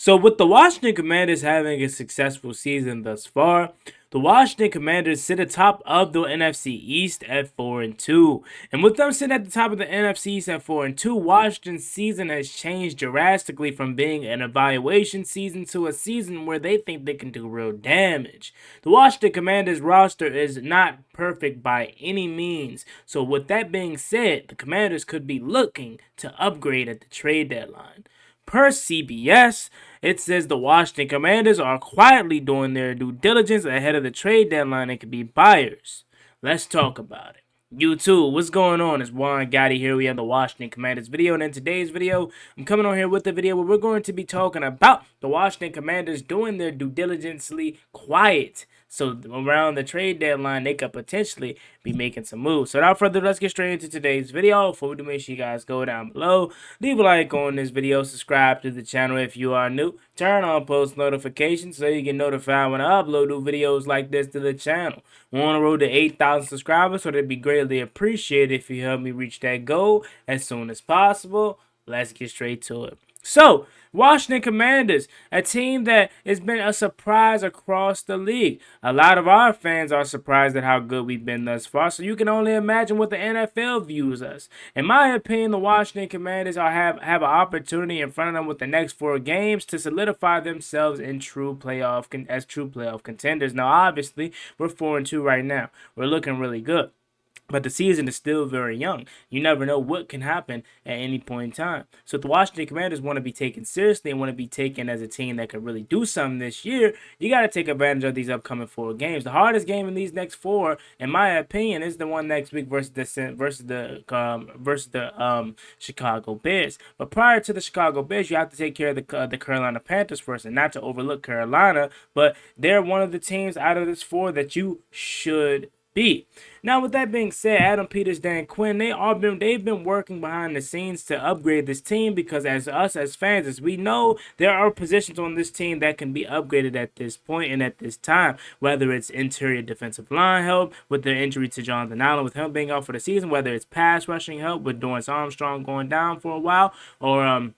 So, with the Washington Commanders having a successful season thus far, the Washington Commanders sit atop of the NFC East at 4-2. And with them sitting at the top of the NFC East at 4-2, Washington's season has changed drastically from being an evaluation season to a season where they think they can do real damage. The Washington Commanders roster is not perfect by any means. So, with that being said, the Commanders could be looking to upgrade at the trade deadline. Per CBS, it says the Washington Commanders are quietly doing their due diligence ahead of the trade deadline and could be buyers. Let's talk about it. YouTube, what's going on? It's Gotti here. We have the Washington Commanders video, and in today's video, I'm coming on here with the video where we're going to be talking about the Washington Commanders doing their due diligently quiet. So around the trade deadline, they could potentially be making some moves. So without further ado, let's get straight into today's video. Before we do, make sure you guys go down below, leave a like on this video, subscribe to the channel if you are new, turn on post notifications so you get notified when I upload new videos like this to the channel. We're on the road to 8,000 subscribers, so it'd be greatly appreciated if you help me reach that goal as soon as possible. Let's get straight to it. So, Washington Commanders, a team that has been a surprise across the league. A lot of our fans are surprised at how good we've been thus far, so you can only imagine what the NFL views us. In my opinion, the Washington Commanders have an opportunity in front of them with the next 4 games to solidify themselves in true playoff contenders. Now, obviously, we're 4-2 right now. We're looking really good. But the season is still very young. You never know what can happen at any point in time. So if the Washington Commanders want to be taken seriously and want to be taken as a team that could really do something this year, you got to take advantage of these upcoming 4 games. The hardest game in these next 4, in my opinion, is the one next week versus the Chicago Bears. But prior to the Chicago Bears, you have to take care of the Carolina Panthers first, and not to overlook Carolina, but they're one of the teams out of this 4 that you should beat. Now, with that being said, Adam Peters, Dan Quinn, they've been working behind the scenes to upgrade this team, because as fans, as we know, there are positions on this team that can be upgraded at this point and at this time, whether it's interior defensive line help with the injury to Jonathan Allen, with him being out for the season, whether it's pass rushing help with Dorrance Armstrong going down for a while, or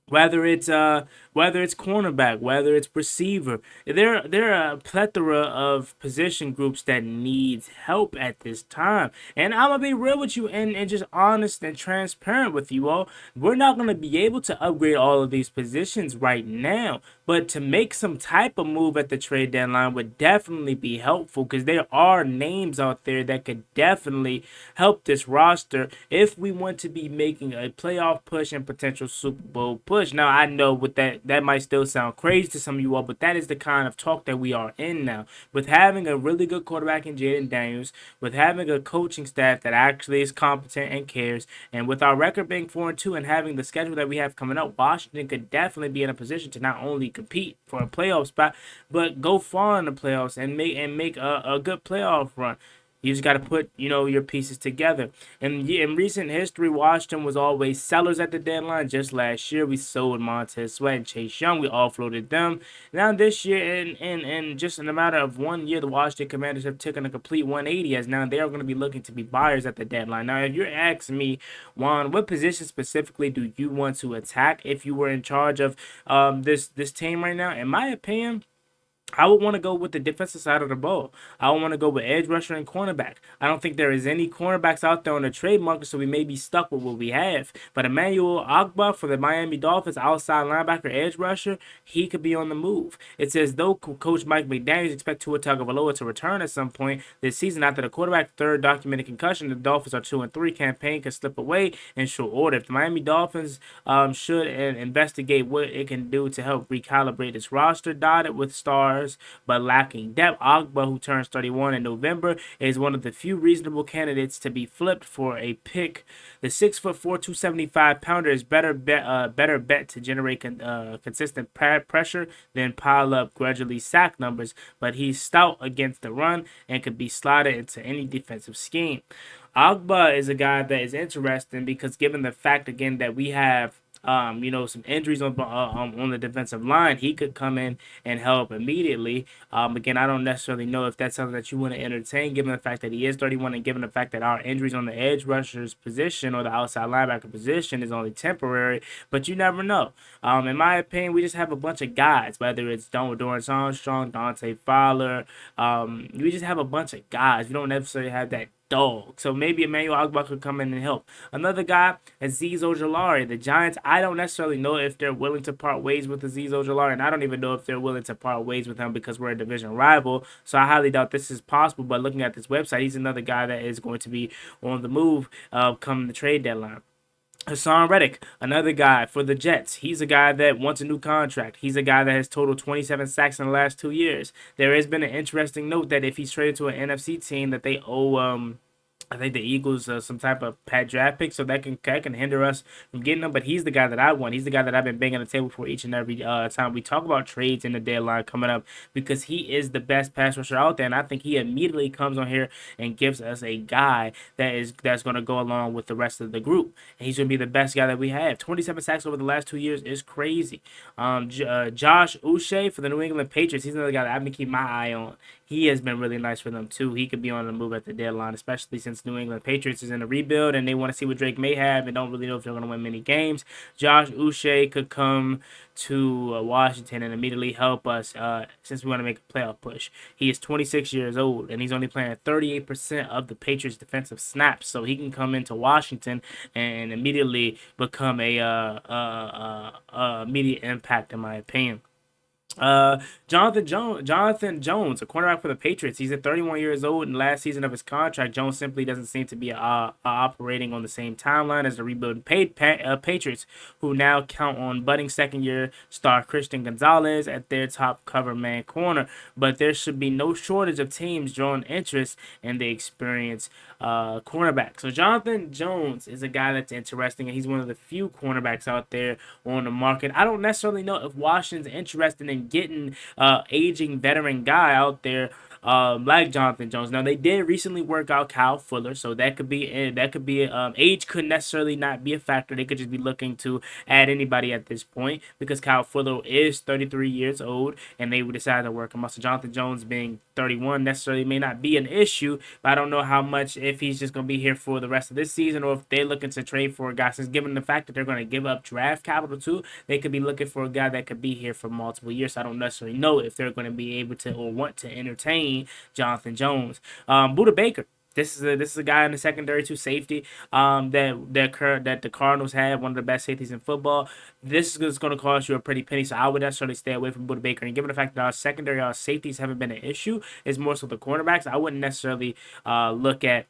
whether it's cornerback, whether it's receiver. There are a plethora of position groups that needs help at this time. And I'm gonna be real with you and just honest and transparent with you all. We're not gonna be able to upgrade all of these positions right now. But to make some type of move at the trade deadline would definitely be helpful, because there are names out there that could definitely help this roster if we want to be making a playoff push and potential Super Bowl push. Now, I know with that might still sound crazy to some of you all, but that is the kind of talk that we are in now. With having a really good quarterback in Jaden Daniels, with having a coaching staff that actually is competent and cares, and with our record being 4-2 and having the schedule that we have coming up, Washington could definitely be in a position to not only compete for a playoff spot, but go far in the playoffs and make a good playoff run. You just got to put, your pieces together. And in recent history, Washington was always sellers at the deadline. Just last year, we sold Montez Sweat and Chase Young. We offloaded them. Now this year, in just in a matter of 1 year, the Washington Commanders have taken a complete 180, as now they are going to be looking to be buyers at the deadline. Now, if you're asking me, Juan, what position specifically do you want to attack if you were in charge of this team right now? In my opinion, I would want to go with the defensive side of the ball. I would want to go with edge rusher and cornerback. I don't think there is any cornerbacks out there on the trade market, so we may be stuck with what we have. But Emmanuel Ogbah for the Miami Dolphins, outside linebacker, edge rusher, he could be on the move. It says, though Coach Mike McDaniels expects Tua Tagovailoa to return at some point this season after the quarterback third documented concussion, the Dolphins are 2-3. Campaign can slip away in short order. If the Miami Dolphins should investigate what it can do to help recalibrate its roster, dotted with stars but lacking depth. Ogbah, who turns 31 in November, is one of the few reasonable candidates to be flipped for a pick. The 6'4", 275-pounder is better bet to generate consistent pressure than pile up gradually sack numbers, but he's stout against the run and could be slotted into any defensive scheme. Ogbah is a guy that is interesting because, given the fact again that we have some injuries on the defensive line, he could come in and help immediately. Again, I don't necessarily know if that's something that you want to entertain, given the fact that he is 31 and given the fact that our injuries on the edge rusher's position or the outside linebacker position is only temporary, but you never know. In my opinion, we just have a bunch of guys, whether it's Dorrance Armstrong, Dante Fowler. We just have a bunch of guys. We don't necessarily have that dog. So maybe Emmanuel Ogbah could come in and help. Another guy, Azeez Ojulari. The Giants, I don't necessarily know if they're willing to part ways with Azeez Ojulari, and I don't even know if they're willing to part ways with him because we're a division rival. So I highly doubt this is possible. But looking at this website, he's another guy that is going to be on the move come the trade deadline. Hassan Reddick, another guy for the Jets. He's a guy that wants a new contract. He's a guy that has totaled 27 sacks in the last 2 years. There has been an interesting note that if he's traded to an NFC team, that they owe I think the Eagles some type of pad draft pick, so that can hinder us from getting him. But he's the guy that I want. He's the guy that I've been banging the table for each and every time we talk about trades in the deadline coming up, because he is the best pass rusher out there, and I think he immediately comes on here and gives us a guy that's going to go along with the rest of the group. And he's going to be the best guy that we have. 27 sacks over the last 2 years is crazy. Josh Uche for the New England Patriots. He's another guy that I've been keeping my eye on. He has been really nice for them too. He could be on the move at the deadline, especially since New England Patriots is in a rebuild and they want to see what Drake may have and don't really know if they're going to win many games. Josh Uche could come to Washington and immediately help us since we want to make a playoff push. He is 26 years old and he's only playing 38% of the Patriots defensive snaps, so he can come into Washington and immediately become a immediate impact in my opinion. Jonathan Jones, a cornerback for the Patriots. He's at 31 years old and last season of his contract. Jones simply doesn't seem to be operating on the same timeline as the rebuilding Patriots, who now count on budding second-year star Christian Gonzalez at their top cover man corner. But there should be no shortage of teams drawing interest in the experienced cornerback. So Jonathan Jones is a guy that's interesting, and he's one of the few cornerbacks out there on the market. I don't necessarily know if Washington's interested in getting aging veteran guy out there like Jonathan Jones. Now they did recently work out Kyle Fuller, so that could be age could necessarily not be a factor. They could just be looking to add anybody at this point because Kyle Fuller is 33 years old, and they would decide to work him out. So Jonathan Jones being 31 necessarily may not be an issue, but I don't know how much if he's just going to be here for the rest of this season or if they're looking to trade for a guy. Since given the fact that they're going to give up draft capital too, they could be looking for a guy that could be here for multiple years. So I don't necessarily know if they're going to be able to or want to entertain Jonathan Jones. Buda Baker. This is a guy in the secondary to safety that the Cardinals had, one of the best safeties in football. This is going to cost you a pretty penny, so I would necessarily stay away from Buda Baker. And given the fact that our secondary, our safeties haven't been an issue, it's more so the cornerbacks. I wouldn't necessarily look at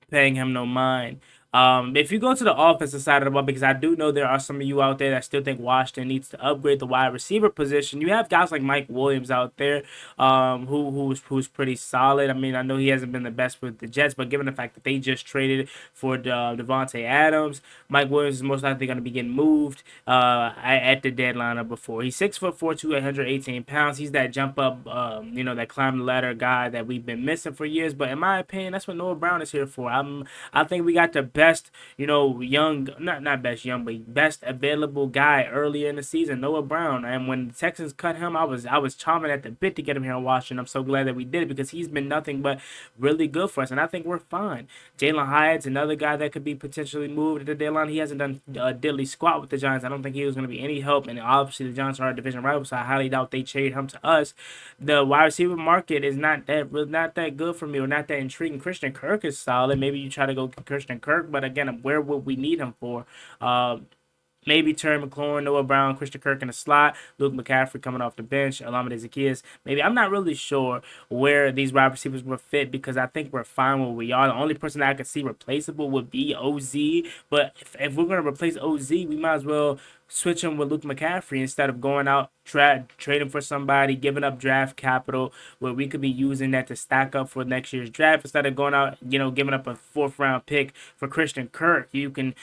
paying him no mind. If you go to the offensive side of the ball, because I do know there are some of you out there that still think Washington needs to upgrade the wide receiver position. You have guys like Mike Williams out there, who's pretty solid. I mean, I know he hasn't been the best with the Jets, but given the fact that they just traded for Devontae Adams, Mike Williams is most likely going to be getting moved at the deadline or before. He's 6'4", 218 pounds. He's that jump up, that climb the ladder guy that we've been missing for years. But in my opinion, that's what Noah Brown is here for. I think we got the best, young, not best young, but best available guy earlier in the season, Noah Brown. And when the Texans cut him, I was chomping at the bit to get him here in Washington. I'm so glad that we did it because he's been nothing but really good for us, and I think we're fine. Jalen Hyatt's another guy that could be potentially moved at the deadline. He hasn't done diddly squat with the Giants. I don't think he was going to be any help, and obviously the Giants are a division rival, so I highly doubt they trade him to us. The wide receiver market is not that good for me, or not that intriguing. Christian Kirk is solid. Maybe you try to go Christian Kirk, but again, where would we need him for? Maybe Terry McLaurin, Noah Brown, Christian Kirk in the slot, Luke McCaffrey coming off the bench, Alameda Zaccheaus. Maybe I'm not really sure where these wide receivers will fit because I think we're fine where we are. The only person that I could see replaceable would be OZ. But if we're going to replace OZ, we might as well switch him with Luke McCaffrey instead of going out trading for somebody, giving up draft capital where we could be using that to stack up for next year's draft instead of going out, giving up a fourth round pick for Christian Kirk. You can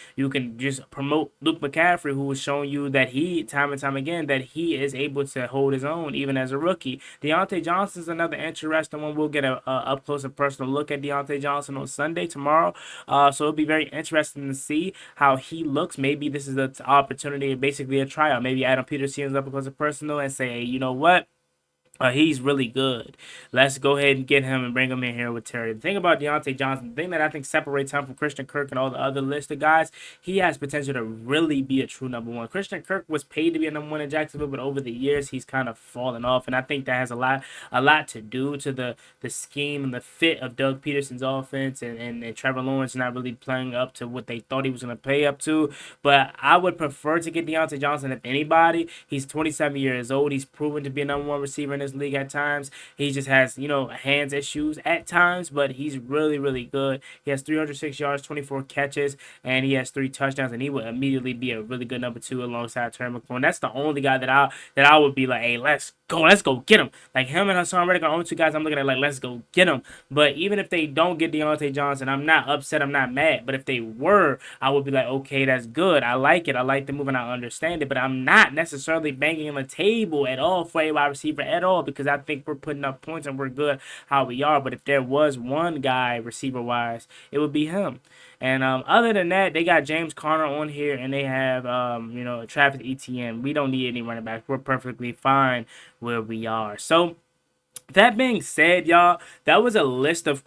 just promote Luke McCaffrey, who was showing you that he time and time again that he is able to hold his own even as a rookie. Deontay Johnson's another interesting one. We'll get a up close and personal look at Deontay Johnson on Sunday tomorrow. So it'll be very interesting to see how he looks. Maybe this is the opportunity, basically a tryout. Maybe Adam Peters sees up close and personal and say, hey, you know what? He's really good. Let's go ahead and get him and bring him in here with Terry. The thing about Deontay Johnson, the thing that I think separates him from Christian Kirk and all the other listed guys, he has potential to really be a true number one. Christian Kirk was paid to be a number one in Jacksonville, but over the years he's kind of fallen off, and I think that has a lot to do to the scheme and the fit of Doug Peterson's offense and Trevor Lawrence not really playing up to what they thought he was going to play up to. But I would prefer to get Deontay Johnson if anybody. He's 27 years old. He's proven to be a number one receiver in this league at times. He just has, hands issues at times, but he's really, really good. He has 306 yards, 24 catches, and he has 3 touchdowns, and he would immediately be a really good number 2 alongside Terry McLaurin. That's the only guy that I would be like, hey, let's go get him. Like him and Hassan Reddick are the only 2 guys I'm looking at like, let's go get him. But even if they don't get Deontay Johnson, I'm not upset, I'm not mad. But if they were, I would be like, okay, that's good. I like it. I like the move and I understand it. But I'm not necessarily banging on the table at all for a wide receiver at all, because I think we're putting up points and we're good how we are. But if there was one guy receiver wise, it would be him. And other than that, they got James Conner on here, and they have Travis Etienne. We don't need any running back. We're perfectly fine where we are. So that being said, y'all, that was a list of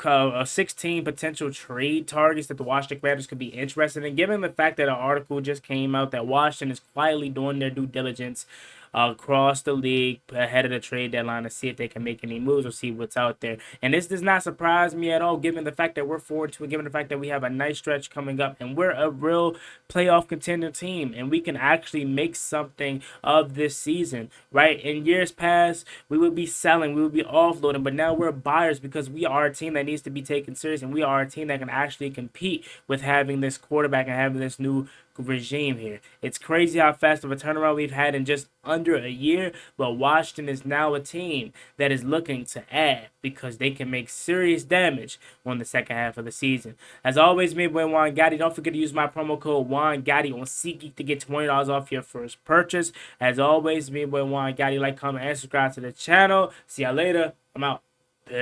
16 potential trade targets that the Washington Commanders could be interested in. Given the fact that an article just came out that Washington is quietly doing their due diligence across the league ahead of the trade deadline to see if they can make any moves or see what's out there. And this does not surprise me at all, given the fact that we're forward to it, given the fact that we have a nice stretch coming up, and we're a real playoff contender team, and we can actually make something of this season, right? In years past, we would be selling, we would be offloading, but now we're buyers because we are a team that needs to be taken serious, and we are a team that can actually compete with having this quarterback and having this new regime here. It's crazy how fast of a turnaround we've had in just under a year, but Washington is now a team that is looking to add because they can make serious damage on the second half of the season. As always, me, boy Juan Gotti. Don't forget to use my promo code Juan Gotti on SeatGeek to get $20 off your first purchase. As always, me, boy Juan Gotti. Like, comment, and subscribe to the channel. See y'all later. I'm out. Peace.